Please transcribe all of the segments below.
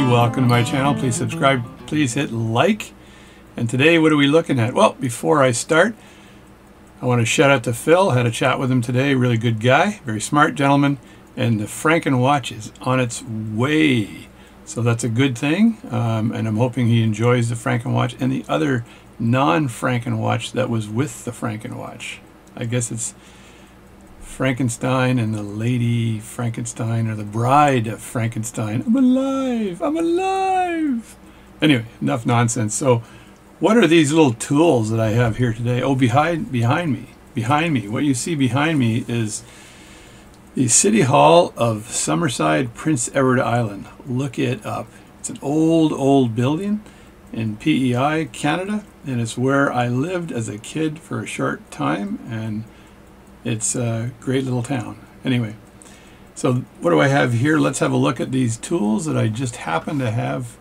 welcome to my channel. Please subscribe, please hit like. And today, what are we looking at? Well, before I start, I want to shout out to Phil. I had a chat with him today. Really good guy, very smart gentleman. And the Franken watch is on its way. So that's a good thing. And I'm hoping he enjoys the Franken watch and the other non-Franken watch that was with the Franken watch. I guess it's Frankenstein and the Lady Frankenstein, or the Bride of Frankenstein. I'm alive! I'm alive! Anyway, enough nonsense. So what are these little tools that I have here today? Oh, behind me. What you see behind me is the City Hall of Summerside, Prince Edward Island. Look it up. It's an old building in PEI, Canada, and it's where I lived as a kid for a short time, and it's a great little town. Anyway, so what do I have here? Let's have a look at these tools that I just happen to have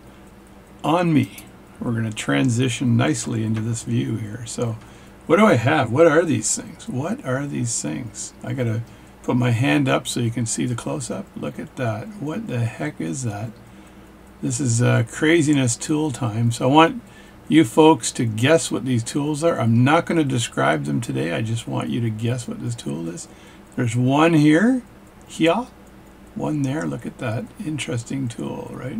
on me. We're going to transition nicely into this view here. So what do I have? What are these things? What are these things? I got to put my hand up so you can see the close-up. Look at that. What the heck is that? This is craziness tool time. So I want you folks to guess what these tools are. I'm not going to describe them today. I just want you to guess what this tool is. There's one here, one there. Look at that. Interesting tool, right?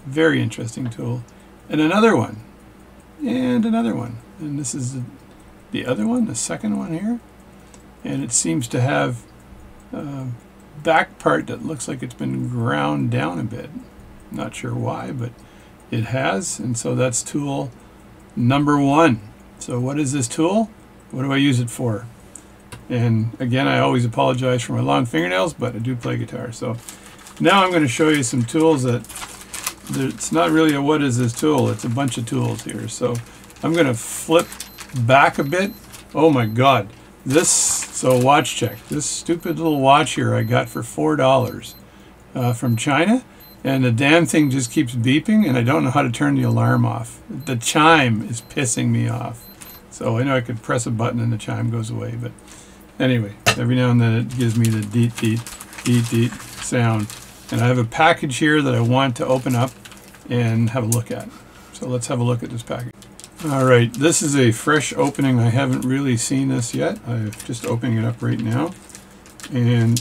Very interesting tool. And another one. And another one. And this is the other one, the second one here. And it seems to have a back part that looks like it's been ground down a bit. Not sure why, but it has. And so that's tool number one. So what is this tool? What do I use it for? And again, I always apologize for my long fingernails, but I do play guitar. So now I'm going to show you some tools that it's not really a what is this tool, it's a bunch of tools here. So I'm going to flip back a bit. Oh my God. So watch check. This stupid little watch here I got for $4 from China. And the damn thing just keeps beeping, and I don't know how to turn the alarm off. The chime is pissing me off. So I know I could press a button and the chime goes away, but anyway, every now and then it gives me the deet deet, deet deet sound. And I have a package here that I want to open up and have a look at. So let's have a look at this package. All right, this is a fresh opening. I haven't really seen this yet. I'm just opening it up right now. And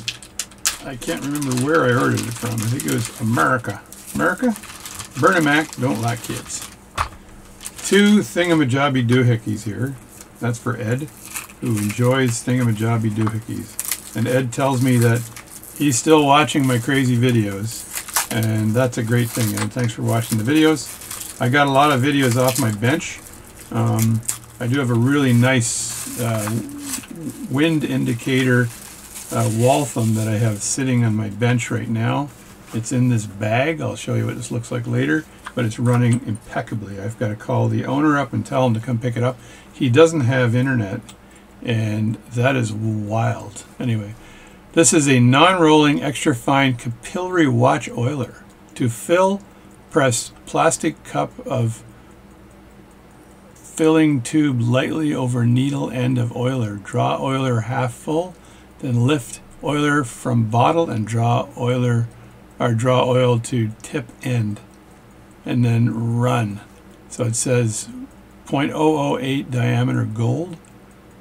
I can't remember where I ordered it from. I think it was America. America? Bernamac, don't like kids. Two thingamajobby doohickeys here. That's for Ed, who enjoys thingamajobby doohickeys. And Ed tells me that he's still watching my crazy videos. And that's a great thing, Ed. Thanks for watching the videos. I got a lot of videos off my bench. I do have a really nice wind indicator wall thumb that I have sitting on my bench right now. It's in this bag. I'll show you what this looks like later, but it's running impeccably. I've got to call the owner up and tell him to come pick it up. He doesn't have internet, and that is wild. Anyway, this is a non-rolling extra fine capillary watch oiler. To fill, press plastic cup of filling tube lightly over needle end of oiler. Draw oiler half full. Then lift oiler from bottle and draw oil to tip end, and then run. So it says 0.008 diameter gold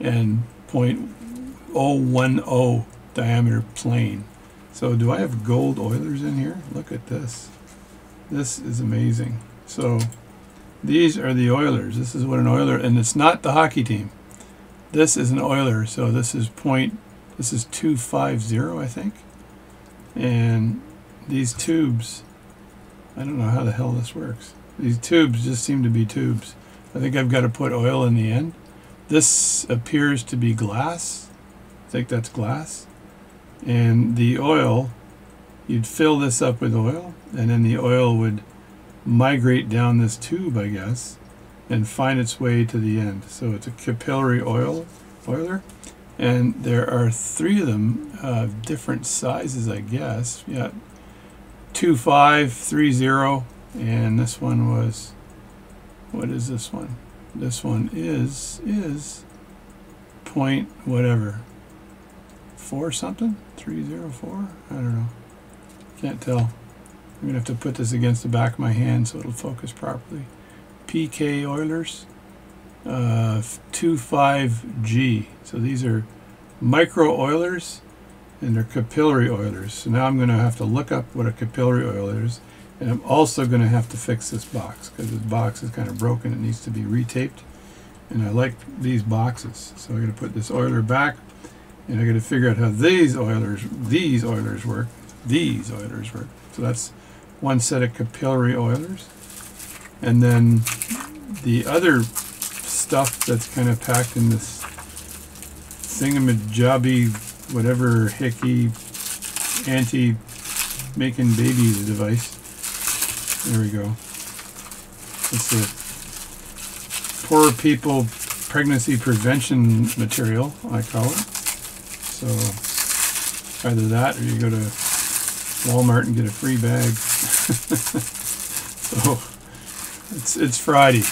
and 0.010 diameter plain. So do I have gold oilers in here? Look at this. This is amazing. So these are the oilers. This is what an oiler, and it's not the hockey team. This is an oiler. So this is 250, I think. And these tubes, I don't know how the hell this works. These tubes just seem to be tubes. I think I've got to put oil in the end. This appears to be glass. I think that's glass. And the oil, you'd fill this up with oil, and then the oil would migrate down this tube, I guess, and find its way to the end. So it's a capillary oiler. And there are three of them, different sizes, I guess. Yeah, 2530, and this one was, what is this one? This one is point whatever, 4 something, 304. I don't know. Can't tell. I'm going to have to put this against the back of my hand so it'll focus properly. PK Oilers 25G. So these are micro oilers and they're capillary oilers. So now I'm going to have to look up what a capillary oiler is, and I'm also going to have to fix this box because this box is kind of broken. It needs to be retaped, and I like these boxes. So I'm going to put this oiler back, and I'm going to figure out how these oilers work. These oilers work. So that's one set of capillary oilers, and then the other stuff that's kind of packed in this thingamajobby, whatever hickey, anti-making babies device. There we go. It's a poor people pregnancy prevention material, I call it. So either that or you go to Walmart and get a free bag. So it's Friday.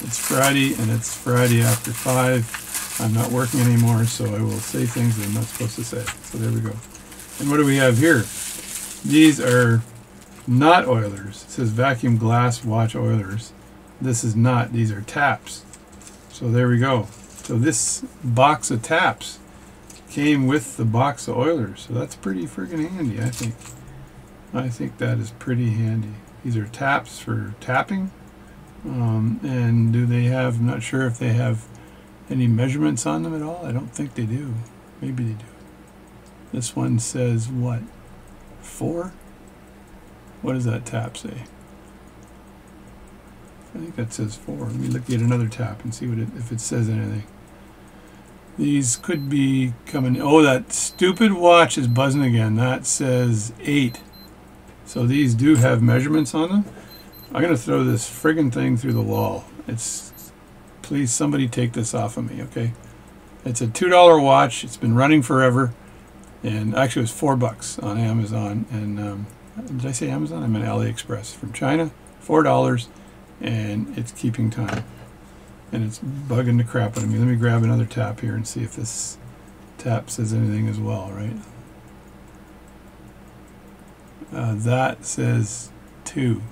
It's Friday, and it's Friday after 5. I'm not working anymore, so I will say things that I'm not supposed to say. So there we go. And what do we have here? These are not oilers. It says vacuum glass watch oilers. This is not. These are taps. So there we go. So this box of taps came with the box of oilers. So that's pretty friggin' handy, I think. I think that is pretty handy. These are taps for tapping. And do they have, I'm not sure if they have any measurements on them at all. I don't think they do. Maybe they do. This one says what? 4? What does that tap say? I think that says 4. Let me look at another tap and see what if it says anything. These could be coming. Oh, that stupid watch is buzzing again. That says 8. So these do have measurements on them. I'm going to throw this friggin' thing through the wall. Please, somebody take this off of me, okay? It's a $2 watch. It's been running forever. And actually, it was $4 on Amazon. And did I say Amazon? I meant AliExpress from China. $4. And it's keeping time. And it's bugging the crap out of me. Let me grab another tap here and see if this tap says anything as well, right? That says 2.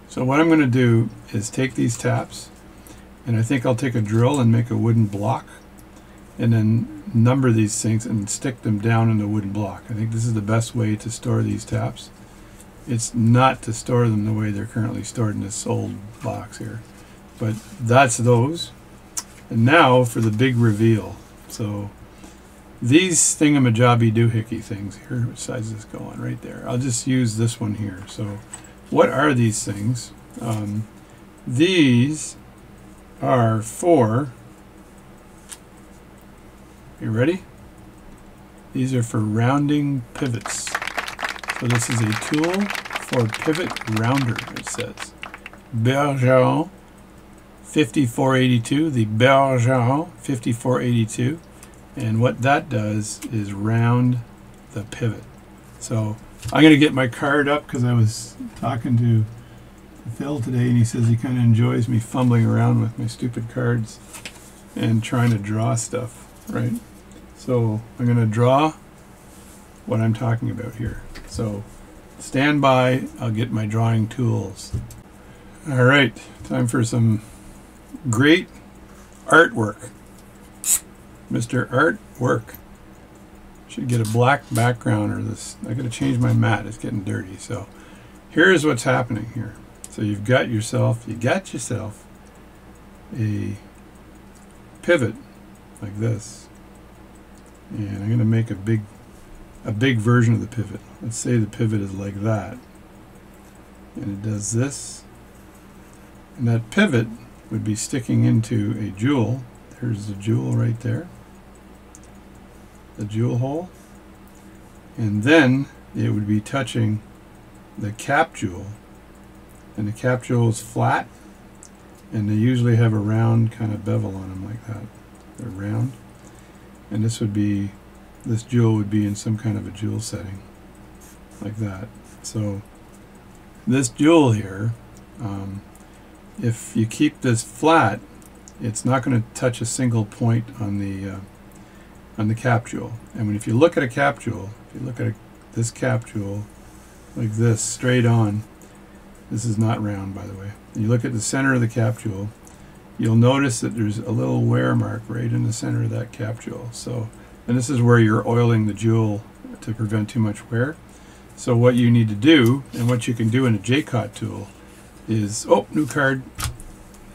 So what I'm going to do is take these taps, and I think I'll take a drill and make a wooden block, and then number these things and stick them down in the wooden block. I think this is the best way to store these taps. It's not to store them the way they're currently stored in this old box here. But that's those. And now for the big reveal. So these thingamajobby doohickey things here, what size is this go on? Right there. I'll just use this one here. So what are these things? These are for, you ready? These are for rounding pivots. So this is a tool for pivot rounder, it says. Bergeron 5482, the Bergeron 5482. And what that does is round the pivot. So I'm going to get my card up because I was talking to Phil today, and he says he kind of enjoys me fumbling around with my stupid cards and trying to draw stuff, right? So I'm going to draw what I'm talking about here. So stand by, I'll get my drawing tools. All right, time for some great artwork. Mr. Artwork. Should get a black background, or this. I got to change my mat. It's getting dirty. So here's what's happening here. So you got yourself a pivot like this, and I'm going to make a big version of the pivot. Let's say the pivot is like that, and it does this, and that pivot would be sticking into a jewel. There's the jewel right there, the jewel hole, and then it would be touching the cap jewel, and the cap jewel is flat, and they usually have a round kind of bevel on them like that. They're round, and this jewel would be in some kind of a jewel setting like that. So this jewel here, if you keep this flat, it's not going to touch a single point on the cap jewel. And if you look at a cap jewel, if you look at this cap jewel like this, straight on. This is not round, by the way. You look at the center of the cap jewel, you'll notice that there's a little wear mark right in the center of that cap jewel. So, and this is where you're oiling the jewel to prevent too much wear. So what you need to do, and what you can do in a J-Cot tool, is, oh, new card,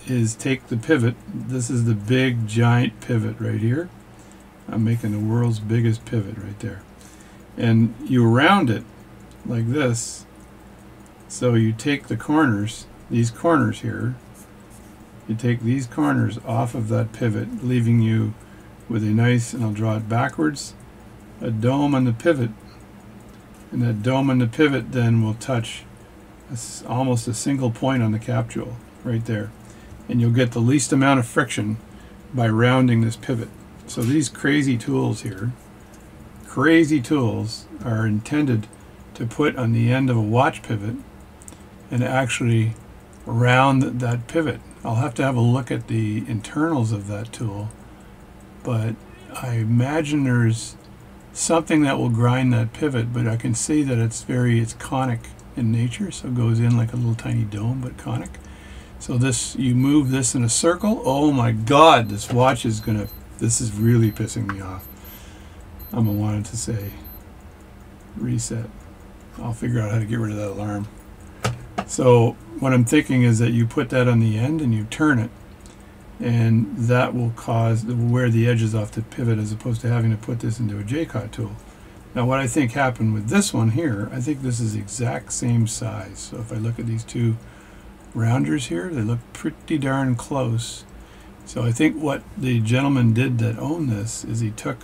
is take the pivot. This is the big giant pivot right here. I'm making the world's biggest pivot right there. And you round it like this. So you take the corners, these corners here, you take these corners off of that pivot, leaving you with a nice, and I'll draw it backwards, a dome on the pivot. And that dome on the pivot then will touch almost a single point on the cap jewel right there. And you'll get the least amount of friction by rounding this pivot. So these crazy tools here, crazy tools, are intended to put on the end of a watch pivot and actually round that pivot. I'll have to have a look at the internals of that tool, but I imagine there's something that will grind that pivot, but I can see that it's conic in nature, so it goes in like a little tiny dome, but conic. So this, you move this in a circle. Oh my God, this watch is gonna, this is really pissing me off. I'm gonna want it to say reset. I'll figure out how to get rid of that alarm. So what I'm thinking is that you put that on the end and you turn it, and that will cause, wear the edges off the pivot, as opposed to having to put this into a J-Cot tool. Now what I think happened with this one here, I think this is the exact same size. So if I look at these two rounders here, they look pretty darn close. So I think what the gentleman did that owned this is he took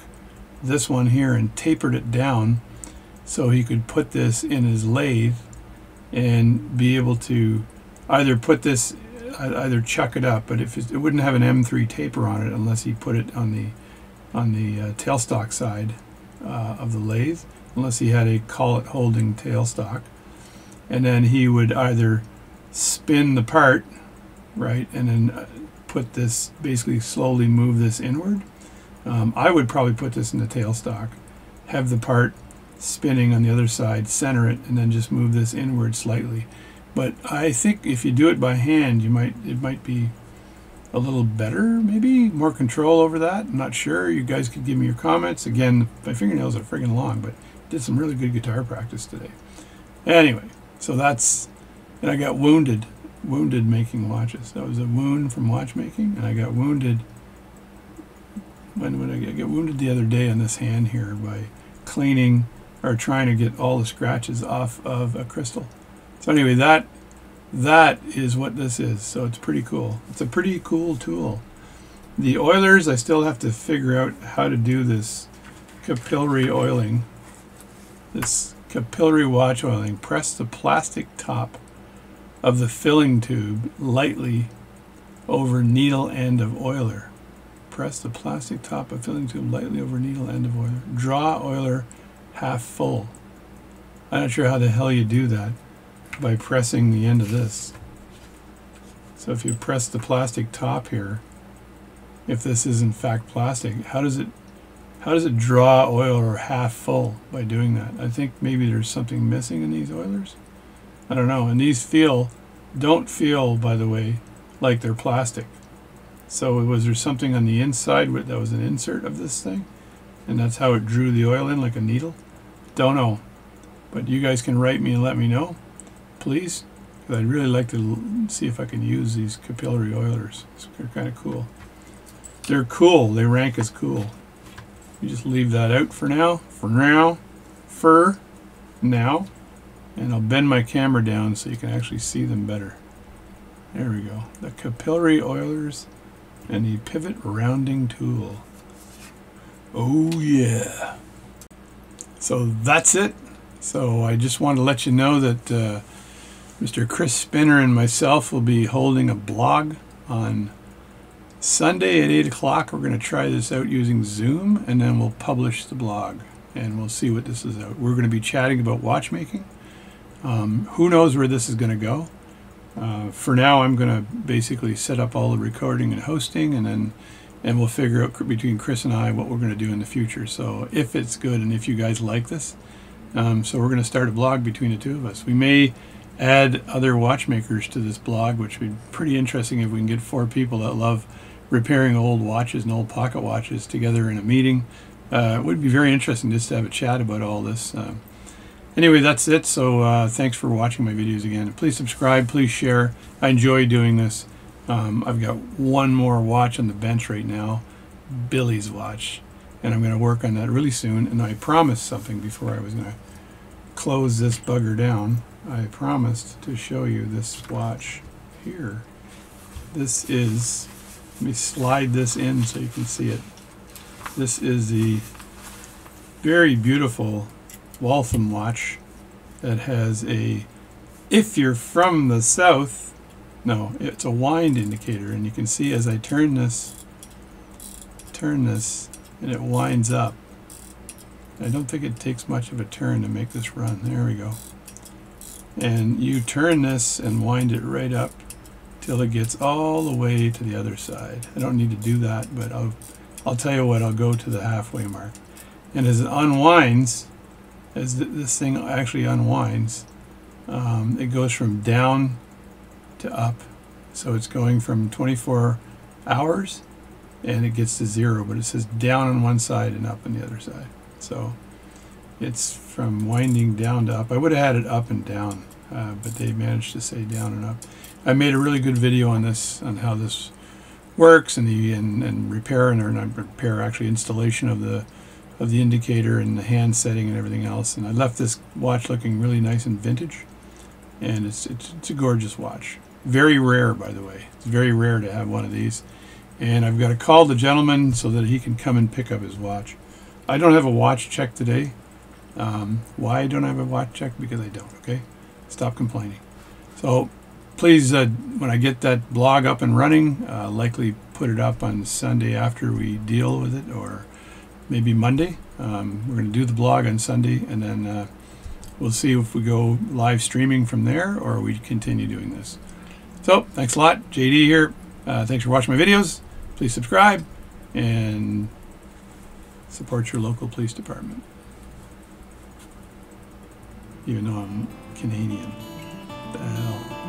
this one here and tapered it down so he could put this in his lathe and be able to either put this, either chuck it up, but if it wouldn't have an M3 taper on it unless he put it on the tailstock side of the lathe, unless he had a collet holding tailstock, and then he would either spin the part, right, and then put this, basically slowly move this inward. I would probably put this in the tailstock, have the part spinning on the other side, center it, and then just move this inward slightly. But I think if you do it by hand, it might be a little better, maybe more control over that. I'm not sure. You guys could give me your comments. Again, my fingernails are friggin' long, but did some really good guitar practice today. Anyway, so that's, and I got wounded making watches. That was a wound from watchmaking, and I got wounded when I get wounded the other day on this hand here by cleaning or trying to get all the scratches off of a crystal. So anyway, that is what this is. So it's pretty cool. It's a pretty cool tool. The oilers, I still have to figure out how to do this capillary oiling. This capillary watch oiling. Press the plastic top of the filling tube lightly over needle end of oiler. Press the plastic top of filling tube lightly over needle end of oiler. Draw oiler half full. I'm not sure how the hell you do that by pressing the end of this. So if you press the plastic top here, if this is in fact plastic, how does it draw oiler half full by doing that? I think maybe there's something missing in these oilers. I don't know. And these don't feel, by the way, like they're plastic. So was there something on the inside that was an insert of this thing, and that's how it drew the oil in like a needle? Don't know. But you guys can write me and let me know, please. Because I'd really like to see if I can use these capillary oilers. They're kind of cool. They're cool. They rank as cool. You just leave that out for now. And I'll bend my camera down so you can actually see them better. There we go. The capillary oilers and the pivot rounding tool. Oh yeah. So that's it. So I just want to let you know that Mr. Chris Spinner and myself will be holding a blog on Sunday at 8 o'clock. We're going to try this out using Zoom, and then we'll publish the blog and we'll see what this is out. We're going to be chatting about watchmaking. Who knows where this is going to go. For now, I'm going to basically set up all the recording and hosting, and we'll figure out between Chris and I what we're going to do in the future. So if it's good and if you guys like this, So we're going to start a blog between the two of us. We may add other watchmakers to this blog, which would be pretty interesting if we can get 4 people that love repairing old watches and old pocket watches together in a meeting. It would be very interesting just to have a chat about all this. Anyway, that's it. So thanks for watching my videos again. Please subscribe, please share. I enjoy doing this. I've got one more watch on the bench right now, Billy's watch, and I'm going to work on that really soon. And I promised something before I was going to close this bugger down. I promised to show you this watch here. This is, let me slide this in so you can see it. This is the very beautiful Waltham watch that has a, if you're from the south, no, it's a wind indicator, and you can see as I turn this, and it winds up. I don't think it takes much of a turn to make this run. There we go. And you turn this and wind it right up till it gets all the way to the other side. I don't need to do that, but I'll tell you what, I'll go to the halfway mark. And as it unwinds, as this thing actually unwinds, it goes from down to up. So it's going from 24 hours and it gets to 0, but it says down on one side and up on the other side. So it's from winding down to up. I would have had it up and down, but they managed to say down and up. I made a really good video on this, on how this works, and the repair, or not repair, actually installation of the indicator and the hand setting and everything else. And I left this watch looking really nice and vintage, and it's a gorgeous watch. Very rare, by the way. It's very rare to have one of these. And I've got to call the gentleman so that he can come and pick up his watch. I don't have a watch check today. Why don't I have a watch check? Because I don't, okay? Stop complaining. So please, when I get that blog up and running, likely put it up on Sunday after we deal with it, or maybe Monday. We're going to do the blog on Sunday, and then we'll see if we go live streaming from there or we continue doing this. So thanks a lot. JD here. Thanks for watching my videos. Please subscribe and support your local police department. Even though I'm Canadian. What the hell?